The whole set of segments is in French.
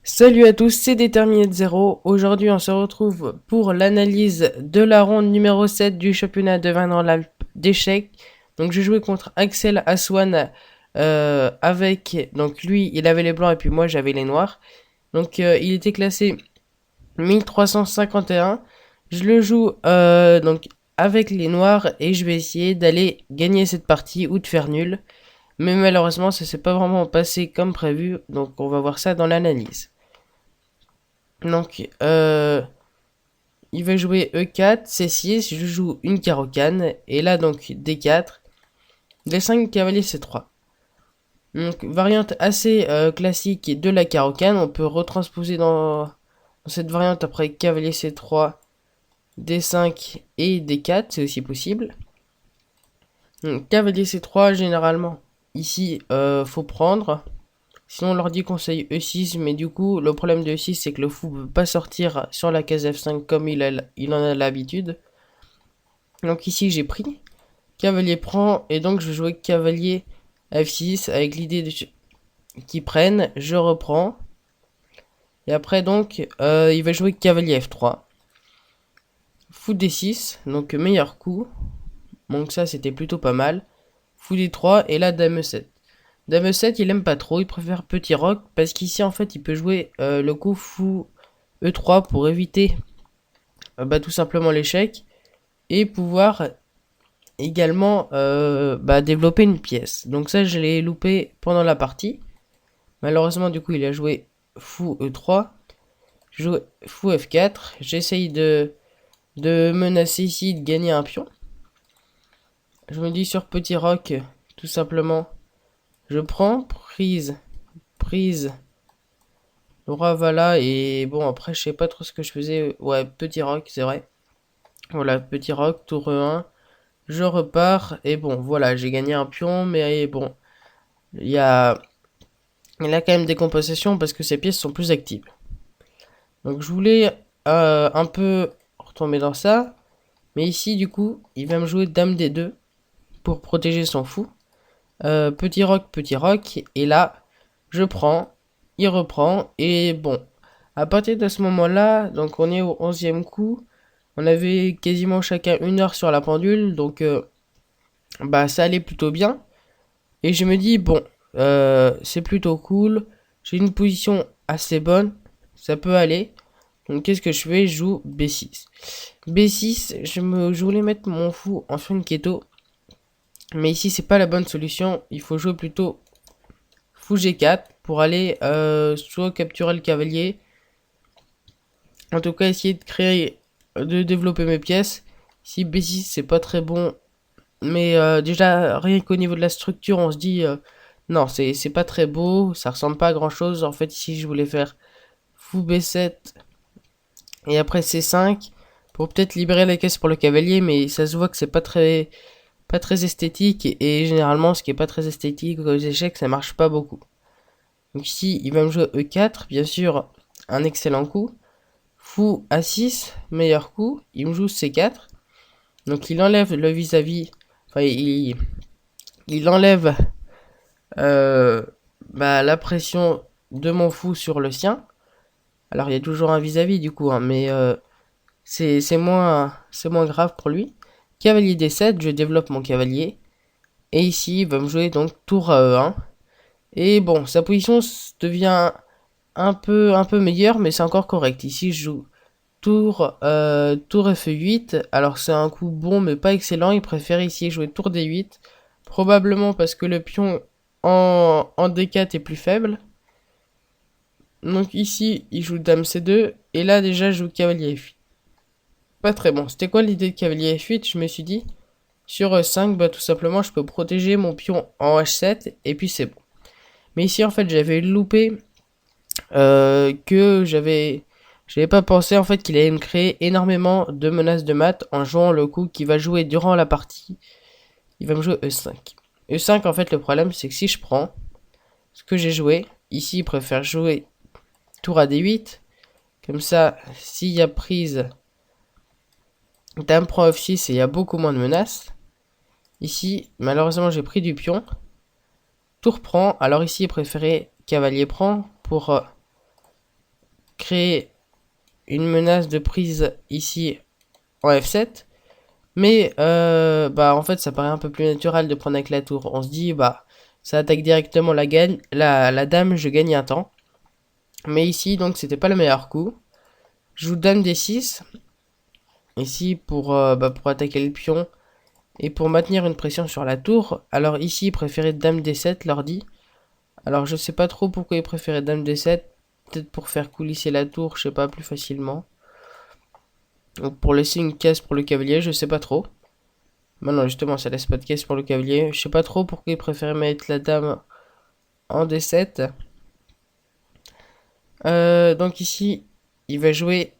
Salut à tous, c'est Déterminé de Zéro. Aujourd'hui, on se retrouve pour l'analyse de la ronde numéro 7 du championnat de Vannes-en-Alpes d'échecs. Donc, j'ai joué contre Axel Aswan avec... Donc, lui, il avait les blancs et puis moi, j'avais les noirs. Donc, il était classé 1351. Je le joue donc avec les noirs et je vais essayer d'aller gagner cette partie ou de faire nul. Mais malheureusement, ça s'est pas vraiment passé comme prévu. Donc, on va voir ça dans l'analyse. Donc, il va jouer E4, C6, je joue une carocane, et là donc D4, D5, cavalier C3. Donc, variante assez classique de la carocane, on peut retransposer dans cette variante après cavalier C3, D5 et D4, c'est aussi possible. Donc, cavalier C3, généralement, ici, faut prendre. Sinon, on leur dit conseil E6, mais du coup, le problème de E6, c'est que le fou ne peut pas sortir sur la case F5 comme il en a l'habitude. Donc ici, j'ai pris. Cavalier prend, et donc je vais jouer cavalier F6 avec l'idée qu'il prenne. Je reprends. Et après, donc, il va jouer cavalier F3. Fou D6, donc meilleur coup. Donc ça, c'était plutôt pas mal. Fou D3, et là, Dame E7. Dame E7, il aime pas trop, il préfère petit roc, parce qu'ici, en fait, il peut jouer le coup fou E3 pour éviter tout simplement l'échec, et pouvoir également développer une pièce. Donc ça, je l'ai loupé pendant la partie. Malheureusement, du coup, il a joué fou E3, joue fou F4, j'essaye de menacer ici, de gagner un pion. Je me dis sur petit roc, tout simplement, je prends, prise, prise, le roi va là, et bon, après, je sais pas trop ce que je faisais. Ouais, petit roc, c'est vrai. Voilà, petit roc, tour E1. Je repars, et bon, voilà, j'ai gagné un pion, mais bon, il y a, il y a quand même des compensations parce que ces pièces sont plus actives. Donc, je voulais un peu retomber dans ça, mais ici, du coup, il va me jouer Dame D2 pour protéger son fou. Petit roc, et là, je prends, il reprend, et bon, à partir de ce moment-là, donc on est au 11e coup, on avait quasiment chacun 1 heure sur la pendule, donc ça allait plutôt bien, et je me dis, bon, c'est plutôt cool, j'ai une position assez bonne, ça peut aller, donc qu'est-ce que je fais? Je joue B6. B6, je voulais mettre mon fou en Funketo, mais ici c'est pas la bonne solution, il faut jouer plutôt fou G4 pour aller soit capturer le cavalier, en tout cas essayer de développer mes pièces. Si B6 c'est pas très bon, mais déjà rien qu'au niveau de la structure on se dit non c'est pas très beau, ça ressemble pas à grand chose. En fait ici je voulais faire fou B7 et après C5 pour peut-être libérer la caisse pour le cavalier, mais ça se voit que c'est pas très esthétique, et généralement ce qui est pas très esthétique aux échecs ça marche pas beaucoup. Donc ici il va me jouer E4, bien sûr un excellent coup. Fou A6, meilleur coup, il me joue C4. Donc il enlève le vis-à-vis, enfin il enlève la pression de mon fou sur le sien. Alors il y a toujours un vis-à-vis du coup, hein, mais c'est moins grave pour lui. Cavalier D7, je développe mon cavalier. Et ici il va me jouer donc tour à E1. Et bon, sa position devient un peu meilleure, mais c'est encore correct. Ici je joue tour F8, alors c'est un coup bon mais pas excellent, il préfère ici jouer tour D8, probablement parce que le pion en D4 est plus faible. Donc ici il joue Dame C2, et là déjà je joue cavalier F8. Pas très bon, c'était quoi l'idée de cavalier F8? Je me suis dit, sur E5, tout simplement je peux protéger mon pion en H7, et puis c'est bon. Mais ici en fait j'avais loupé que j'avais pas pensé en fait qu'il allait me créer énormément de menaces de mat en jouant le coup qui va jouer durant la partie. Il va me jouer E5. E5 en fait le problème c'est que si je prends ce que j'ai joué, ici il préfère jouer tour à D8. Comme ça, s'il y a prise, dame prend F6 et il y a beaucoup moins de menaces. Ici, malheureusement j'ai pris du pion. Tour prend, alors ici il préférait cavalier prend pour créer une menace de prise ici en F7. Mais bah en fait ça paraît un peu plus naturel de prendre avec la tour. On se dit bah ça attaque directement la dame, je gagne un temps. Mais ici donc c'était pas le meilleur coup. Je joue dame D6. Ici pour attaquer le pion et pour maintenir une pression sur la tour. Alors ici il préférait dame D7 l'ordi. Alors je sais pas trop pourquoi il préférait dame D7. Peut-être pour faire coulisser la tour, je sais pas, plus facilement. Donc pour laisser une caisse pour le cavalier, je sais pas trop. Non, justement, ça laisse pas de caisse pour le cavalier. Je sais pas trop pourquoi il préfère mettre la dame en D7. Donc ici, il va jouer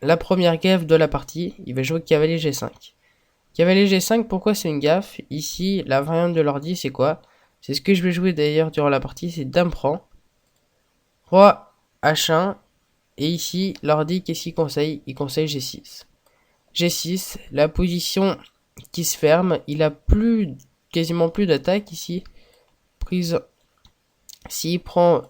la première gaffe de la partie. Il va jouer cavalier G5. Cavalier G5, pourquoi c'est une gaffe? Ici, la variante de l'ordi, c'est quoi? C'est ce que je vais jouer d'ailleurs durant la partie, c'est dame prend. Roi H1. Et ici, l'ordi, qu'est-ce qu'il conseille? Il conseille G6. G6, la position qui se ferme. Il a quasiment plus d'attaque ici. Prise. S'il prend,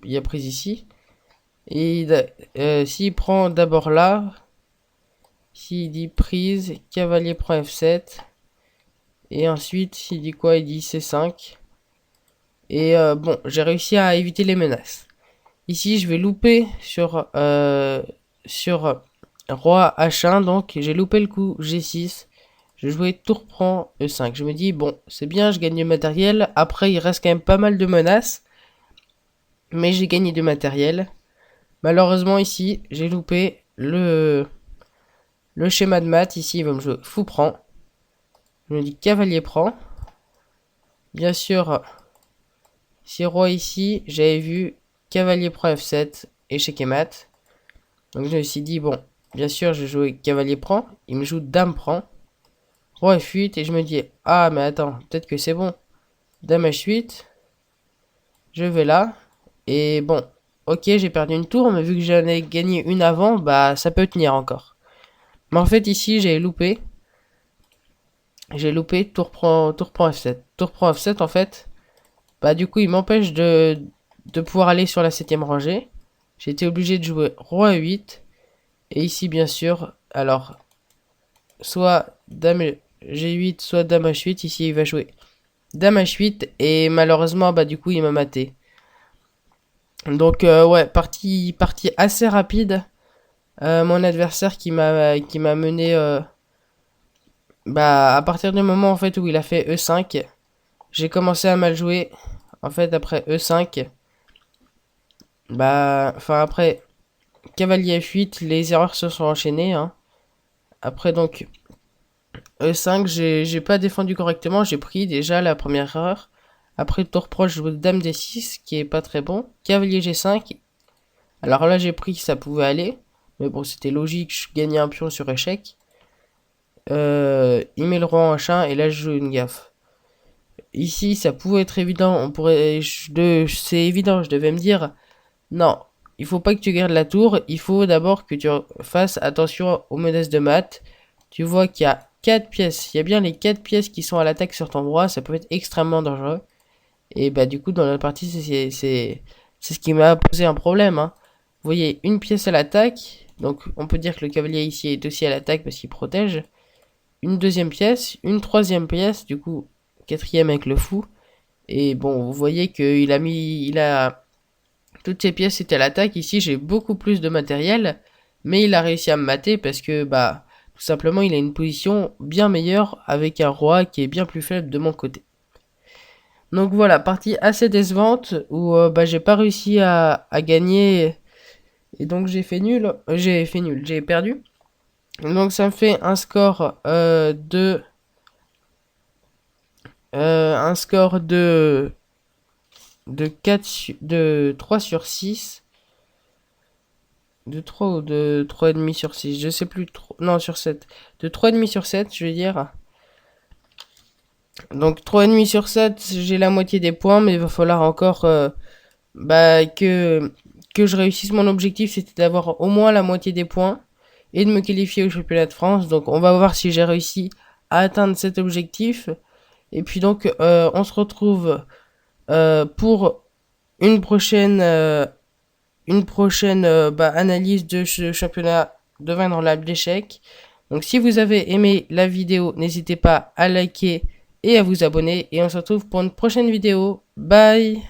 il y a prise ici. Et s'il prend d'abord là. S'il dit prise, cavalier prend F7. Et ensuite, il dit quoi? Il dit C5. Et bon, j'ai réussi à éviter les menaces. Ici, je vais louper sur roi H1, donc j'ai loupé le coup G6. Je jouais tour prend E5. Je me dis, bon, c'est bien, je gagne du matériel. Après, il reste quand même pas mal de menaces. Mais j'ai gagné du matériel. Malheureusement, ici, j'ai loupé le schéma de maths. Ici, il va me jouer fou prend. Je me dis cavalier prend. Bien sûr, si roi ici, j'avais vu cavalier prend F7, échec et mat. Donc je me suis dit, bon, bien sûr, je jouais cavalier prend. Il me joue dame prend. Roi F8 et je me dis, ah mais attends, peut-être que c'est bon. Dame H8. Je vais là. Et bon, ok, j'ai perdu une tour, mais vu que j'en ai gagné une avant, bah ça peut tenir encore. Mais en fait ici, j'ai loupé. Tour prend F7. Tour prend F7 en fait. Bah du coup, il m'empêche de pouvoir aller sur la 7ème rangée. J'ai été obligé de jouer roi E8. Et ici, bien sûr, alors, soit dame G8, soit dame H8. Ici, il va jouer dame H8. Et malheureusement, bah du coup, il m'a maté. Donc, ouais, partie assez rapide. Mon adversaire qui m'a mené... bah, à partir du moment en fait où il a fait E5, j'ai commencé à mal jouer. En fait, après E5, bah, enfin après cavalier F8, les erreurs se sont enchaînées. Hein. Après donc E5, j'ai pas défendu correctement, j'ai pris déjà la première erreur. Après tour proche, je joue dame D6, qui est pas très bon. Cavalier G5. Alors là, j'ai pris que ça pouvait aller, mais bon, c'était logique, je gagnais un pion sur échec. Il met le roi en H1 et là je joue une gaffe. Ici, ça pouvait être évident. C'est évident. Je devais me dire, non, il faut pas que tu gardes la tour. Il faut d'abord que tu fasses attention aux menaces de maths. Tu vois qu'il y a 4 pièces. Il y a bien les 4 pièces qui sont à l'attaque sur ton roi. Ça peut être extrêmement dangereux. Et bah du coup, dans la partie, c'est ce qui m'a posé un problème. Hein. Vous voyez, une pièce à l'attaque. Donc, on peut dire que le cavalier ici est aussi à l'attaque parce qu'il protège. Une deuxième pièce, une troisième pièce. Du coup, quatrième avec le fou. Et bon, vous voyez qu'il a toutes ces pièces étaient à l'attaque. Ici, j'ai beaucoup plus de matériel, mais il a réussi à me mater parce que bah tout simplement, il a une position bien meilleure avec un roi qui est bien plus faible de mon côté. Donc voilà, partie assez décevante où bah j'ai pas réussi à gagner et donc j'ai nul, j'ai perdu. Donc ça me fait un score un score de 3 sur 6. De 3 ou de 3,5 sur 6. Je sais plus trop. Non, sur 7. De 3,5 sur 7, je veux dire. Donc 3,5 sur 7, j'ai la moitié des points, mais il va falloir encore que je réussisse mon objectif, c'était d'avoir au moins la moitié des points et de me qualifier au championnat de France. Donc on va voir si j'ai réussi à atteindre cet objectif. Et puis donc on se retrouve pour une prochaine une prochaine analyse de ce championnat de Valorant d'échecs. Donc si vous avez aimé la vidéo, n'hésitez pas à liker et à vous abonner. Et on se retrouve pour une prochaine vidéo. Bye!